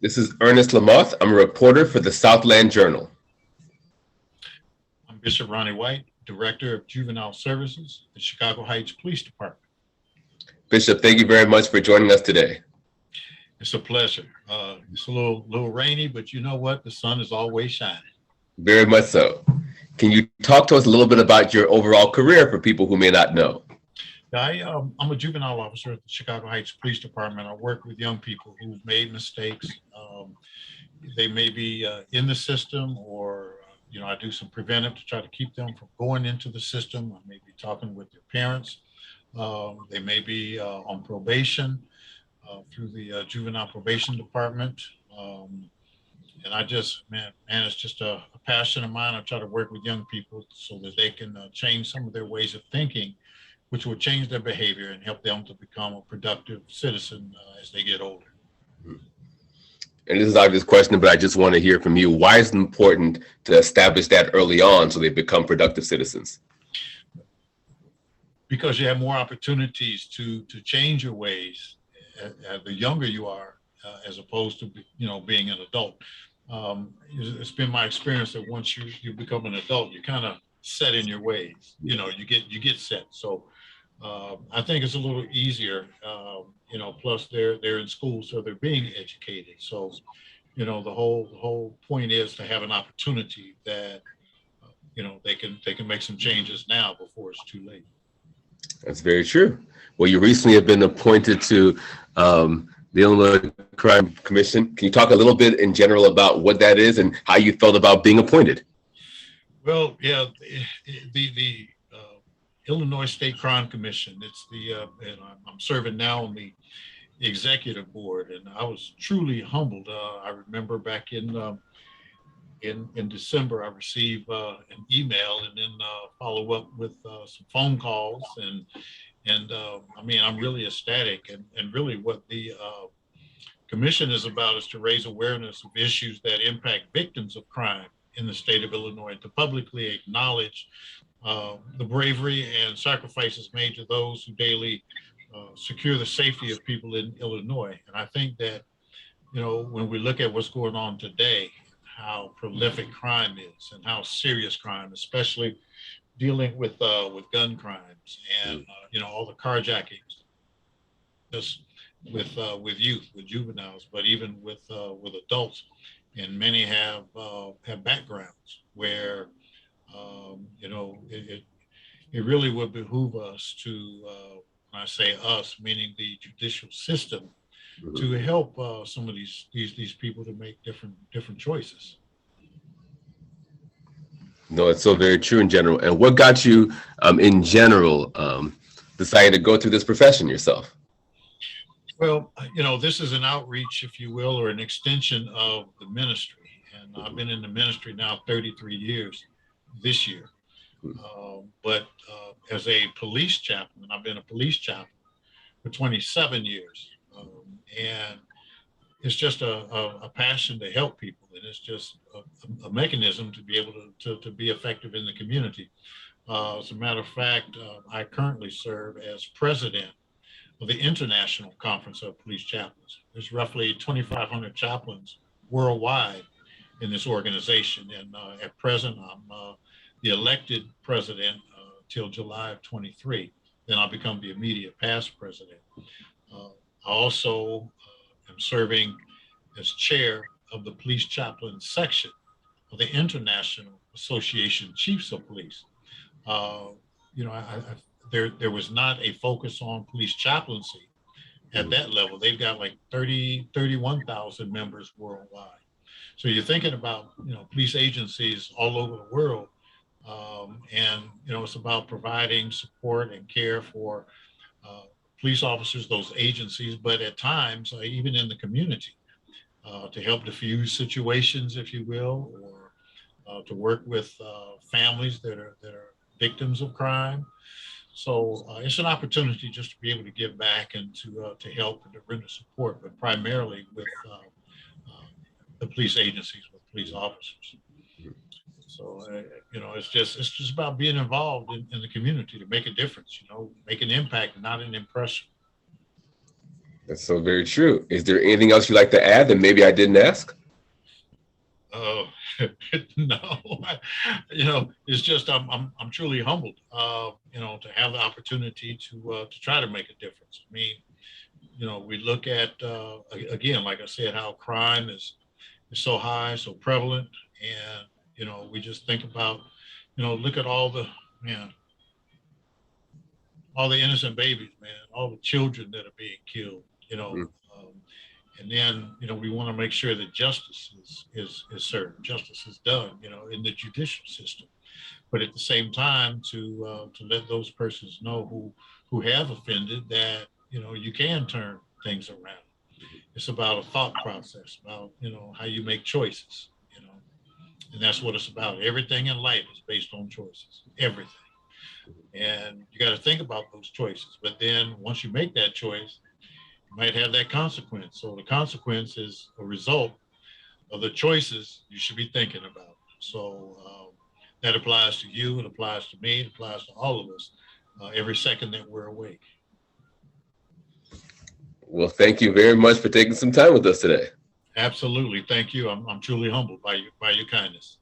This is Ernest Lamoth. I'm a reporter for the Southland Journal. I'm Bishop Ronnie White, Director of Juvenile Services at Chicago Heights Police Department. Bishop, thank you very much for joining us today. It's a pleasure. It's a little rainy, but you know what? The sun is always shining. Very much so. Can you talk to us a little bit about your overall career for people who may not know? I'm a juvenile officer at the Chicago Heights Police Department. I work with young people who've made mistakes. They may be in the system, or I do some preventive to try to keep them from going into the system. I may be talking with their parents. They may be on probation through the juvenile probation department. And I just, man, it's just a passion of mine. I try to work with young people so that they can change some of their ways of thinking, which will change their behavior and help them to become a productive citizen as they get older. And this is obvious question, but I just want to hear from you. Why is it important to establish that early on so they become productive citizens? Because you have more opportunities to change your ways the younger you are, as opposed to being an adult. It's been my experience that once you become an adult, you kind of set in your ways. You get set. So I think it's a little easier. Plus they're in school, so they're being educated. So the whole point is to have an opportunity that they can make some changes now before it's too late. That's very true. Well, you recently have been appointed to the Illinois Crime Commission. Can you talk a little bit in general about what that is and how you felt about being appointed? Well, yeah, the Illinois State Crime Commission. It's and I'm serving now on the executive board, and I was truly humbled. I remember back in December, I received an email and then follow up with some phone calls, and I'm really ecstatic, and really what the commission is about is to raise awareness of issues that impact victims of crime in the state of Illinois, to publicly acknowledge the bravery and sacrifices made to those who daily secure the safety of people in Illinois. And I think that, when we look at what's going on today, how prolific crime is and how serious crime, especially dealing with gun crimes and all the carjackings, just with youth, with juveniles, but even with adults, and many have backgrounds where it really would behoove us to, when I say us, meaning the judicial system, to help some of these people to make different choices. No, it's so very true in general. And what got you, in general, decided to go through this profession yourself? Well, this is an outreach, if you will, or an extension of the ministry. And I've been in the ministry now 33 years this year. But as a police chaplain, I've been a police chaplain for 27 years. And it's just a passion to help people. And it's just a mechanism to be able to be effective in the community. As a matter of fact, I currently serve as president of the International Conference of Police Chaplains. There's roughly 2,500 chaplains worldwide in this organization. And at present, I'm the elected president till July of 23. Then I'll become the immediate past president. I also am serving as chair of the police chaplain section of the International Association of Chiefs of Police. There was not a focus on police chaplaincy at that level. They've got like 31,000 members worldwide. So you're thinking about, police agencies all over the world. And it's about providing support and care for police officers, those agencies, but at times, even in the community, to help diffuse situations, if you will, or to work with families that are victims of crime. So it's an opportunity just to be able to give back and to help and to render support, but primarily with the police agencies, with police officers. So it's just about being involved in the community to make a difference. Make an impact, not an impression. That's so very true. Is there anything else you'd like to add that maybe I didn't ask? Oh, no, it's just I'm truly humbled, to have the opportunity to try to make a difference. I mean, we look at again, like I said, how crime is so high, so prevalent, and we just think about, look at man, all the innocent babies, man, all the children that are being killed, Mm. and then we want to make sure that justice is served, justice is done, in the judicial system. But at the same time, to let those persons know who have offended that you can turn things around. It's about a thought process, about how you make choices, and that's what it's about. Everything in life is based on choices, everything. And you got to think about those choices. But then once you make that choice, you might have that consequence. So the consequence is a result of the choices you should be thinking about. So that applies to you, it applies to me, it applies to all of us every second that we're awake. Well, thank you very much for taking some time with us today. Absolutely. Thank you. I'm truly humbled by your kindness.